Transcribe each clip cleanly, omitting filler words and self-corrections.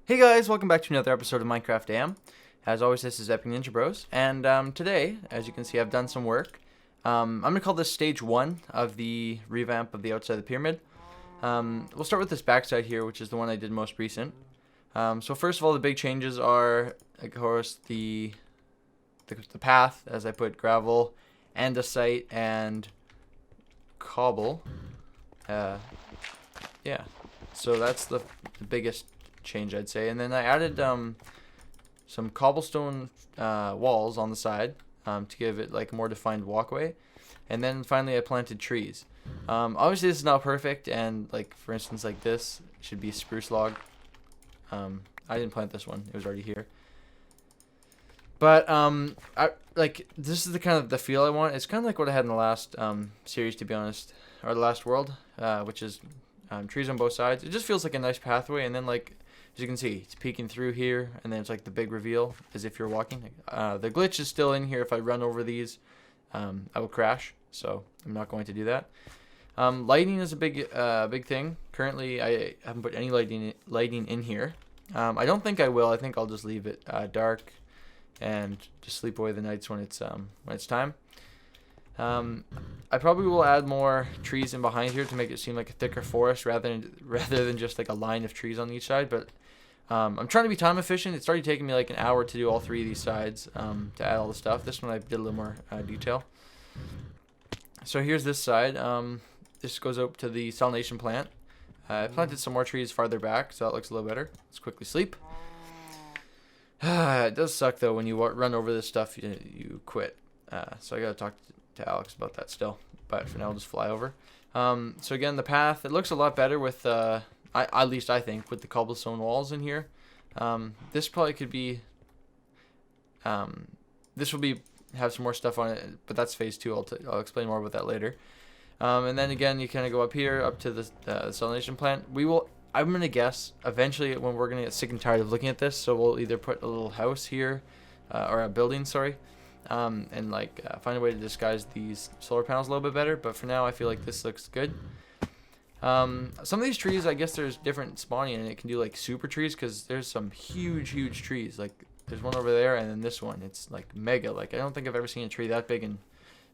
Hey guys, welcome back to another episode of Minecraft AM. As always, this is EpicNinjaBroz, and today, as you can see, I've done some work. I'm going to call this stage 1 of the revamp of the outside of the pyramid. We'll start with this backside here, which is the one I did most recent. So first of all, the big changes are, of course, the path, as I put gravel, andesite, and cobble. Yeah, so that's the biggest change, I'd say. And then I added some cobblestone walls on the side to give it like a more defined walkway. And then finally I planted trees. Obviously this is not perfect, and like for instance like this should be a spruce log. I didn't plant this one, it was already here. But this is the kind of the feel I want. It's kind of like what I had in the last series, to be honest, or the last world, which is trees on both sides. It just feels like a nice pathway, and then like as you can see, it's peeking through here, and then it's like the big reveal as if you're walking. The glitch is still in here. If I run over these, I will crash, so I'm not going to do that. Lighting is a big thing. Currently, I haven't put any lighting in here. I don't think I will. I think I'll just leave it dark and just sleep away the nights when it's time. I probably will add more trees in behind here to make it seem like a thicker forest rather than just like a line of trees on each side. But I'm trying to be time efficient. It's already taken me like an hour to do all three of these sides to add all the stuff. This one I did a little more detail. So here's this side. This goes up to the salination plant. I planted some more trees farther back, so that looks a little better. Let's quickly sleep. It does suck though when you run over this stuff, you quit. So I gotta talk to Alex about that still. But for now, I'll just fly over. So again, the path, it looks a lot better with, at least I think, with the cobblestone walls in here. This probably could be, this will have some more stuff on it, but that's phase 2. I'll explain more about that later. And then again, you kind of go up here, up to the salination plant. I'm going to guess, eventually when we're going to get sick and tired of looking at this, so we'll either put a little house here, or a building, sorry, and like find a way to disguise these solar panels a little bit better. But for now, I feel like this looks good. Some of these trees, I guess there's different spawning, and it can do like super trees, because there's some huge trees. Like there's one over there, and then this one, it's like mega. Like I don't think I've ever seen a tree that big in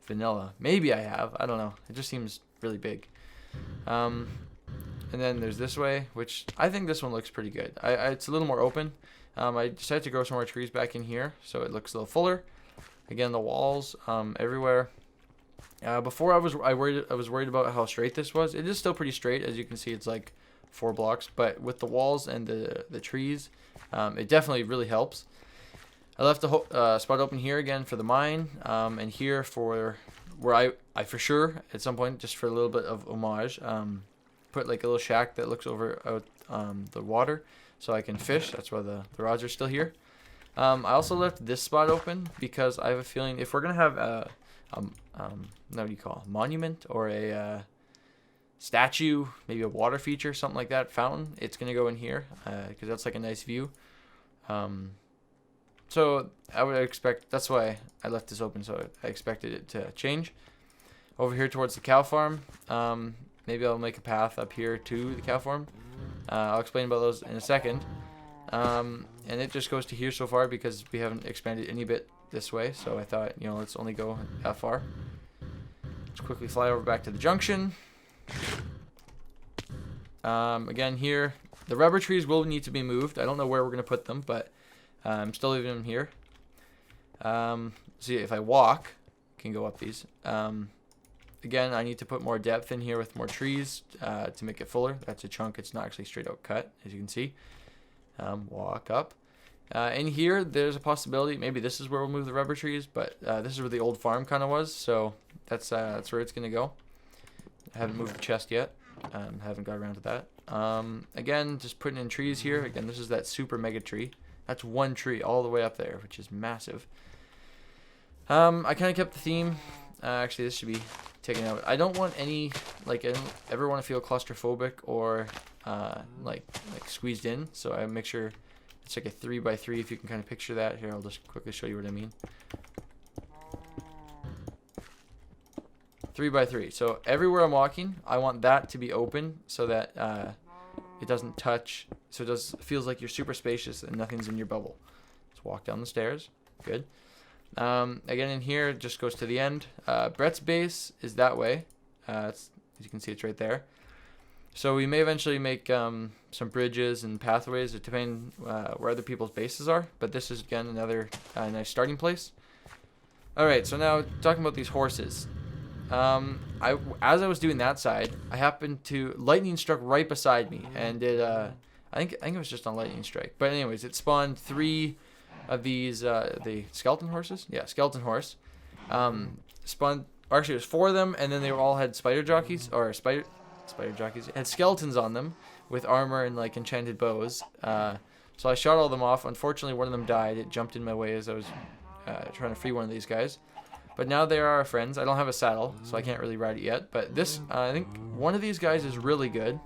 vanilla. Maybe I have, I don't know, it just seems really big. And then there's this way, which I think this one looks pretty good. It's a little more open. I decided to grow some more trees back in here, so it looks a little fuller. Again, the walls everywhere. Before I was worried about how straight this was. It is still pretty straight, as you can see. It's like 4 blocks, but with the walls and the trees, it definitely really helps. I left the spot open here again for the mine, and here for where I for sure at some point, just for a little bit of homage, put like a little shack that looks over the water, so I can fish. That's why the rods are still here. I also left this spot open because I have a feeling if we're gonna have what do you call, a monument or a statue, maybe a water feature, something like that, fountain, it's gonna go in here because that's like a nice view. So I would expect, that's why I left this open, so I expected it to change. Over here towards the cow farm, maybe I'll make a path up here to the cow farm. I'll explain about those in a second. And it just goes to here so far because we haven't expanded any bit this way, so I thought, let's only go that far. Let's quickly fly over back to the junction. Again here, the rubber trees will need to be moved. I don't know where we're going to put them, but I'm still leaving them here. See, if I walk, I can go up these. Again, I need to put more depth in here with more trees to make it fuller. That's a chunk. It's not actually straight out cut, as you can see. Walk up. In here, there's a possibility. Maybe this is where we'll move the rubber trees, but this is where the old farm kind of was, so that's where it's going to go. I haven't moved the chest yet. Haven't got around to that. Again, just putting in trees here. Again, this is that super mega tree. That's one tree all the way up there, which is massive. I kind of kept the theme. Actually, this should be taken out. I don't want any, I don't ever want to feel claustrophobic or like squeezed in. So I make sure it's like a 3x3, if you can kind of picture that. Here, I'll just quickly show you what I mean. 3x3. So everywhere I'm walking, I want that to be open so that it doesn't touch so it feels like you're super spacious and nothing's in your bubble. Let's walk down the stairs. Good. Again, in here, it just goes to the end. Brett's base is that way. As you can see, it's right there. So we may eventually make some bridges and pathways depending where other people's bases are. But this is, again, another nice starting place. All right, so now talking about these horses. As I was doing that side, I happened to lightning struck right beside me, and it I think it was just on lightning strike. But anyways, it spawned 3 of these the skeleton horses. Yeah, skeleton horse. Spawned. Or actually, it was 4 of them, and then they all had spider jockeys or spider jockeys. It had skeletons on them with armor and like enchanted bows. So I shot all of them off. Unfortunately, one of them died. It jumped in my way as I was trying to free one of these guys. But now they are our friends. I don't have a saddle, so I can't really ride it yet. But this, I think one of these guys is really good.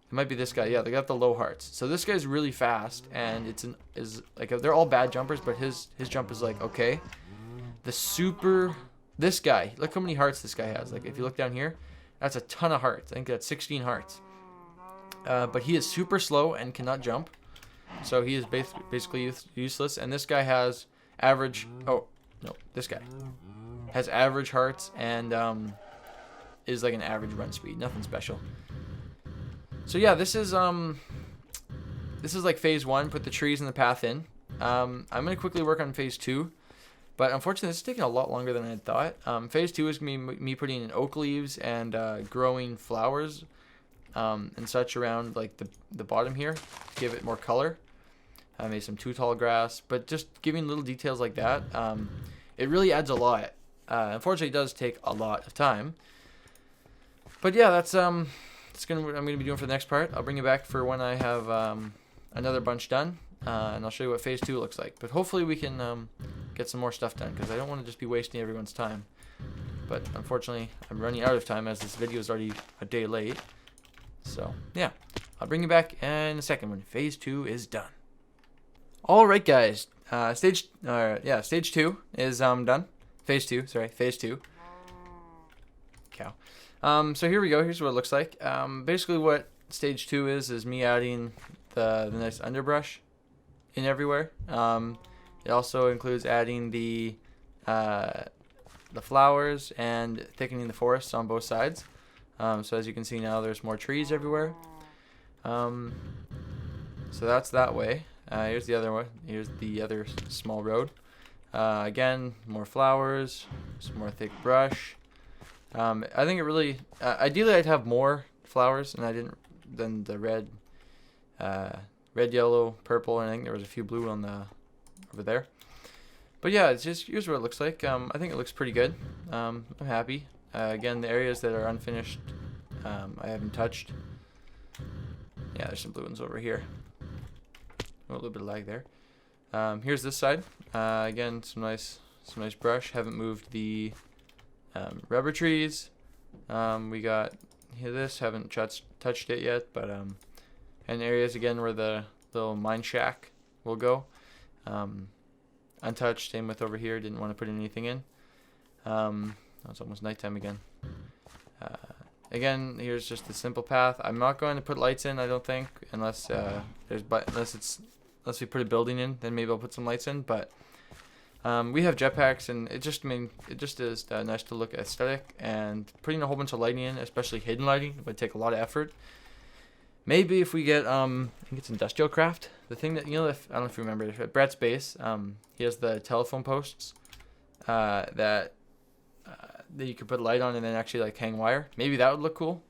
It might be this guy. Yeah, they got the low hearts. So this guy's really fast, and they're all bad jumpers, but his jump is like okay. This guy, look how many hearts this guy has. Like if you look down here, that's a ton of hearts. I think that's 16 hearts. But he is super slow and cannot jump, so he is basically useless. And this guy has average. Oh. No, this guy has average hearts and is like an average run speed, nothing special. So yeah, this is like phase 1. Put the trees and the path in. I'm gonna quickly work on phase 2, but unfortunately, this is taking a lot longer than I had thought. Phase 2 is gonna be me putting in oak leaves and growing flowers and such around like the bottom here to give it more color. I made some too tall grass, but just giving little details like that, it really adds a lot. Unfortunately, it does take a lot of time. But yeah, that's what I'm gonna be doing for the next part. I'll bring you back for when I have another bunch done, and I'll show you what phase 2 looks like. But hopefully, we can get some more stuff done because I don't want to just be wasting everyone's time. But unfortunately, I'm running out of time as this video is already a day late. So yeah, I'll bring you back in a second when phase 2 is done. Alright guys, stage 2 is done. Phase 2. Cow. So here we go, here's what it looks like. Basically what stage 2 is me adding the nice underbrush in everywhere. It also includes adding the flowers and thickening the forests on both sides. So as you can see now, there's more trees everywhere. So that's that way. Here's the other one. Here's the other small road. Again, more flowers, some more thick brush. I think it really. Ideally, I'd have more flowers, and than the red, yellow, purple, and I think there was a few blue on over there. But yeah, it's just here's what it looks like. I think it looks pretty good. I'm happy. Again, the areas that are unfinished, I haven't touched. Yeah, there's some blue ones over here. A little bit of lag there. Here's this side. Again, some nice brush. Haven't moved the rubber trees. We got this. Haven't touched it yet, but and areas again where the little mine shack will go. Untouched. Same with over here. Didn't want to put anything in. It's almost nighttime again. Again, here's just a simple path. I'm not going to put lights in, I don't think, unless we put a building in. Then maybe I'll put some lights in. But we have jetpacks, and it just is nice to look aesthetic. And putting a whole bunch of lighting in, especially hidden lighting, would take a lot of effort. Maybe if we get I think it's industrial craft. The thing that I don't know if you remember at Brett's base, he has the telephone posts that you could put light on and then actually like hang wire. Maybe that would look cool.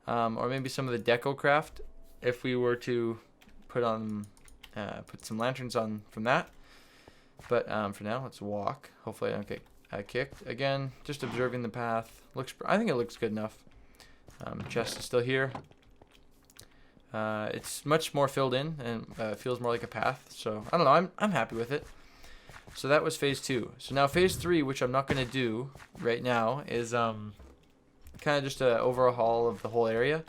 Or maybe some of the deco craft if we were to put some lanterns on from that. But for now, let's walk. Hopefully I don't get kicked. Again, just observing the path. I think it looks good enough. Chest is still here. It's much more filled in and feels more like a path. So I don't know. I'm happy with it. So that was phase 2. So now phase 3, which I'm not going to do right now, is kind of just an overhaul of the whole area,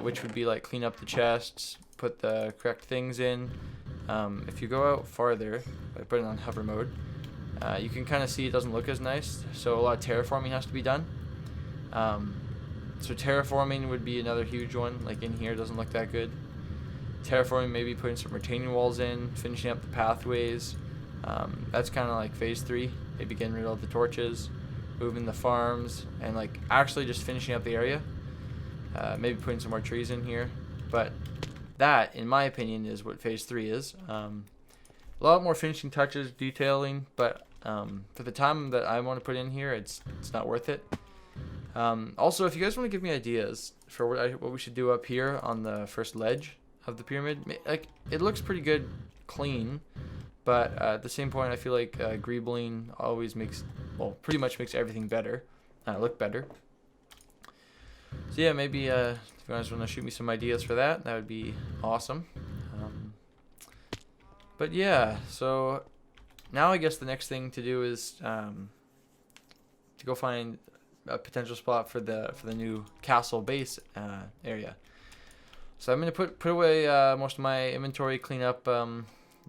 which would be like clean up the chests, put the correct things in. If you go out farther by putting it on hover mode, you can kind of see it doesn't look as nice. So a lot of terraforming has to be done. So terraforming would be another huge one. Like in here, doesn't look that good. terraforming, maybe putting some retaining walls in, finishing up the pathways. That's kind of like phase 3. Maybe getting rid of the torches, moving the farms, and like actually just finishing up the area. Maybe putting some more trees in here. But that, in my opinion, is what phase 3 is. A lot more finishing touches, detailing, but for the time that I want to put in here, it's not worth it. Also, if you guys want to give me ideas for what we should do up here on the first ledge of the pyramid, like it looks pretty good, clean, but at the same point, I feel like greebling always pretty much makes everything better, look better. So yeah, maybe if you guys want to shoot me some ideas for that, that would be awesome. But yeah, so now I guess the next thing to do is to go find a potential spot for the new castle base area. So I'm gonna put away most of my inventory, clean up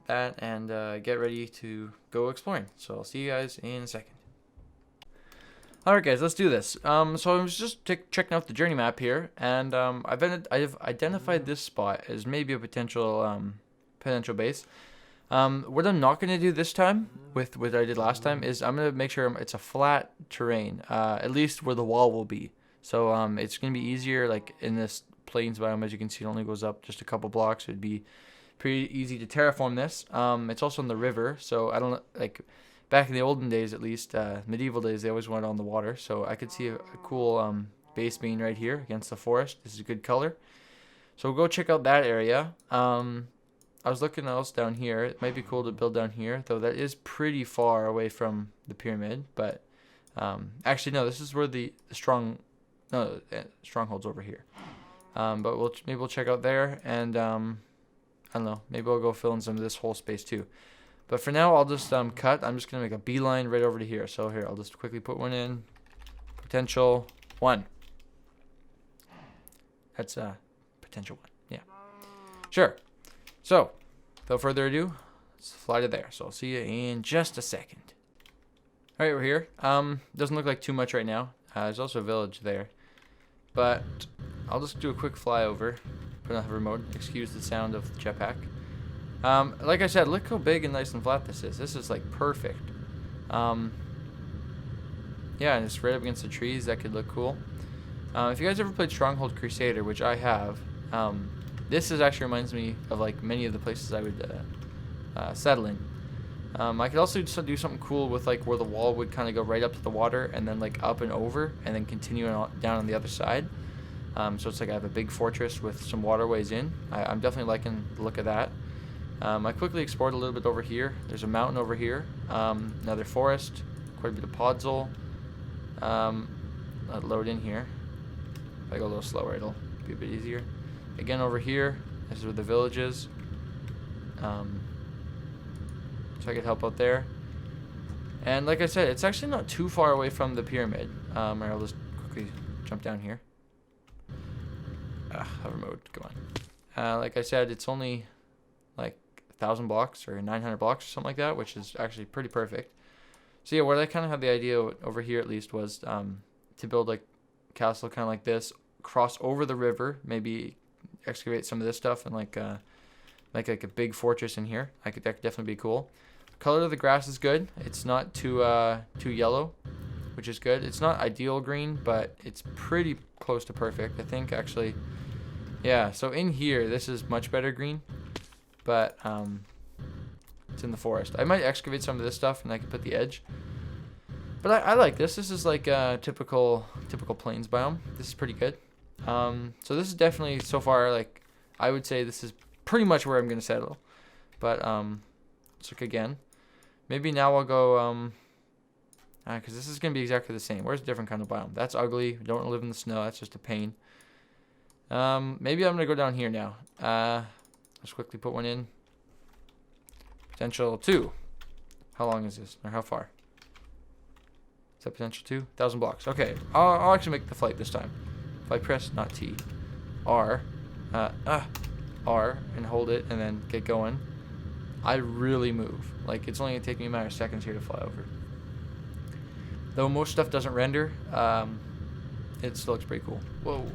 that, and get ready to go exploring. So I'll see you guys in a second. Alright guys, let's do this. So I was just checking out the journey map here, and I've identified this spot as maybe a potential base. What I'm not going to do this time with what I did last time is I'm going to make sure it's a flat terrain, at least where the wall will be. So it's going to be easier, like in this plains biome, as you can see, it only goes up just a couple blocks. It'd be pretty easy to terraform this. It's also on the river, so I don't like back in the olden days, at least medieval days, they always went on the water. So I could see a cool base being right here against the forest. This is a good color. So we'll go check out that area. I was looking else down here. It might be cool to build down here, though that is pretty far away from the pyramid. But actually, no, this is where the stronghold's over here. But maybe we'll check out there, and I don't know. Maybe I'll go fill in some of this whole space too. But for now, I'll just cut. I'm just gonna make a beeline right over to here. So here, I'll just quickly put one in. Potential 1. That's potential 1. Yeah. Sure. So, without further ado, let's fly to there. So I'll see you in just a second. Alright, we're here. Doesn't look like too much right now. There's also a village there. But I'll just do a quick flyover. Put on hover mode. Excuse the sound of the jetpack. Like I said, look how big and nice and flat this is. This is like perfect. Yeah, and it's right up against the trees. That could look cool. If you guys ever played Stronghold Crusader, which I have, this actually reminds me of like many of the places I would settle in. I could also just do something cool with like where the wall would kind of go right up to the water and then like up and over and then continue down on the other side. So it's like I have a big fortress with some waterways in. I'm definitely liking the look of that. I quickly explored a little bit over here. There's a mountain over here. Another forest. Quite a bit of podzol. I'll load in here. If I go a little slower, it'll be a bit easier. Again, over here, this is where the village is. So I could help out there. And like I said, it's actually not too far away from the pyramid. Or I'll just quickly jump down here. Hover mode, go on. Like I said, it's only like 1,000 blocks or 900 blocks or something like that, which is actually pretty perfect. So yeah, what I kind of had the idea over here at least was to build like a castle kind of like this, cross over the river, maybe excavate some of this stuff and like make like a big fortress in here. That could definitely be cool. The color of the grass is good. It's not too yellow, which is good. It's not ideal green, but it's pretty close to perfect, I think, actually. Yeah, so in here, this is much better green, but it's in the forest. I might excavate some of this stuff and I can put the edge. But I like this. This is like a typical plains biome. This is pretty good. So this is definitely, so far, like, I would say this is pretty much where I'm going to settle. But, let's look again. Maybe now I'll go, because this is going to be exactly the same. Where's a different kind of biome? That's ugly. We don't want to live in the snow. That's just a pain. Maybe I'm going to go down here now. Let's quickly put one in. Potential 2. How long is this? Or how far? Is that potential 2? 1,000 blocks. Okay. I'll actually make the flight this time. If I press, not T, R, R, and hold it, and then get going, I really move. Like, it's only going to take me a matter of seconds here to fly over. Though most stuff doesn't render, it still looks pretty cool. Whoa.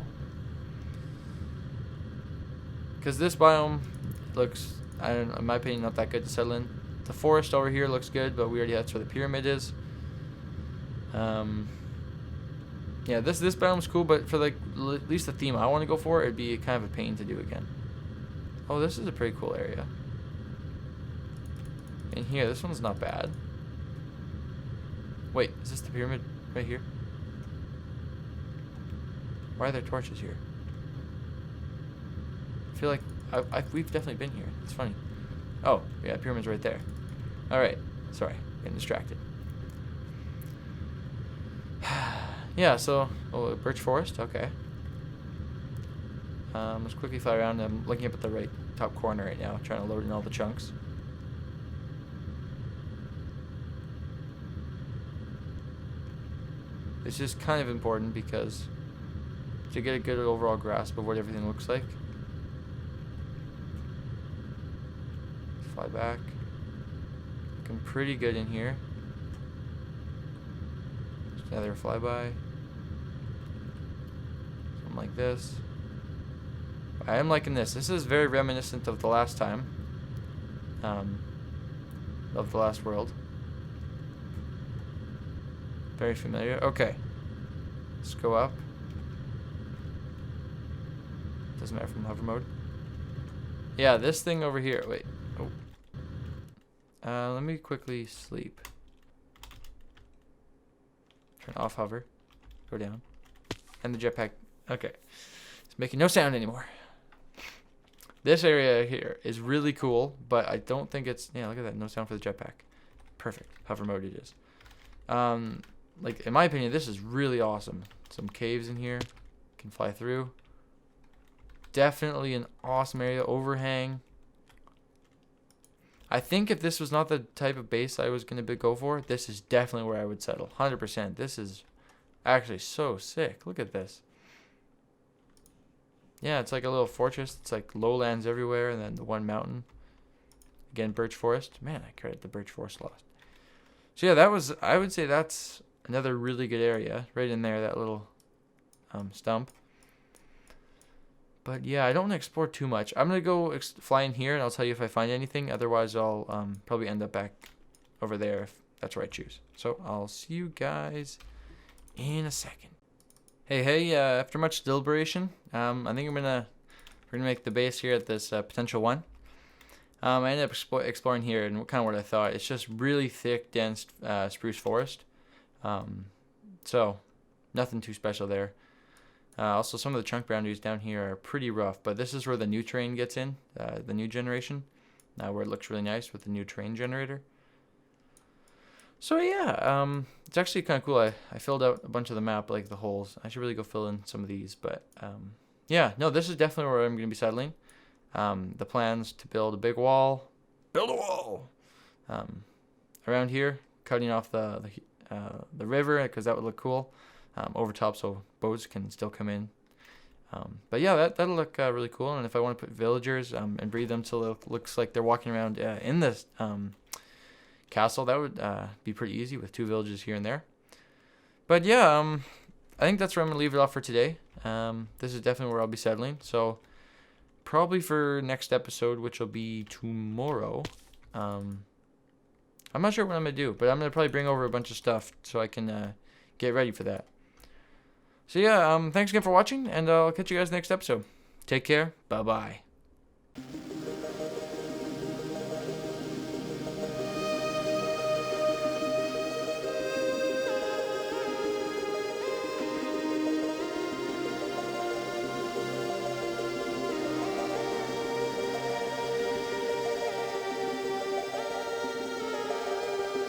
because this biome looks, I don't know, in my opinion, not that good to settle in. The forest over here looks good, but we already, that's where the pyramid is. Yeah, this biome's cool, but for like at least the theme I want to go for, it'd be kind of a pain to do again. Oh, this is a pretty cool area. In here, this one's not bad. Wait, is this the pyramid right here? Why are there torches here? I feel like we've definitely been here. It's funny. Oh, yeah, pyramid's right there. Alright, sorry, getting distracted. Yeah, so, oh, birch forest, okay. Let's quickly fly around. I'm looking up at the right top corner right now, trying to load in all the chunks. This is kind of important because to get a good overall grasp of what everything looks like. Fly back. Looking pretty good in here. Just another flyby. Something like this. I am liking this. This is very reminiscent of the last time. Of the last world. Very familiar. Okay. Let's go up. Doesn't matter from hover mode. Yeah, this thing over here. Wait. Oh. Let me quickly sleep. Turn off hover. Go down. And the jetpack. Okay. It's making no sound anymore. This area here is really cool, but I don't think it's... Yeah, look at that. No sound for the jetpack. Perfect. Hover mode it is. Like, in my opinion, this is really awesome. Some caves in here. Can fly through. Definitely an awesome area. Overhang. I think if this was not the type of base I was going to go for, this is definitely where I would settle. 100%. This is actually so sick. Look at this. Yeah, it's like a little fortress. It's like lowlands everywhere, and then the one mountain. Again, birch forest. Man, I credit the birch forest lost. So yeah, that was, I would say that's another really good area. Right in there, that little stump. But yeah, I don't want to explore too much. I'm going to go fly in here, and I'll tell you if I find anything. Otherwise, I'll probably end up back over there if that's where I choose. So I'll see you guys in a second. Hey, after much deliberation, I think we're gonna make the base here at this potential one. I ended up exploring here, and kind of what I thought. It's just really thick, dense spruce forest. So nothing too special there. Also, some of the chunk boundaries down here are pretty rough, but this is where the new terrain gets in, the new generation, where it looks really nice with the new terrain generator. So yeah, it's actually kind of cool. I filled out a bunch of the map, like the holes. I should really go fill in some of these, but yeah, no, this is definitely where I'm going to be settling. The plans to build a big wall, around here, cutting off the river because that would look cool, over top so boats can still come in. But yeah, that'll look really cool. And if I want to put villagers and breed them so it looks like they're walking around in this castle, that would be pretty easy with 2 villages here and there. But yeah, I think that's where I'm gonna leave it off for today. This is definitely where I'll be settling, so probably for next episode, which will be tomorrow, I'm not sure what I'm gonna do, but I'm gonna probably bring over a bunch of stuff so I can get ready for that. So yeah, thanks again for watching, and I'll catch you guys next episode. Take care. Bye bye.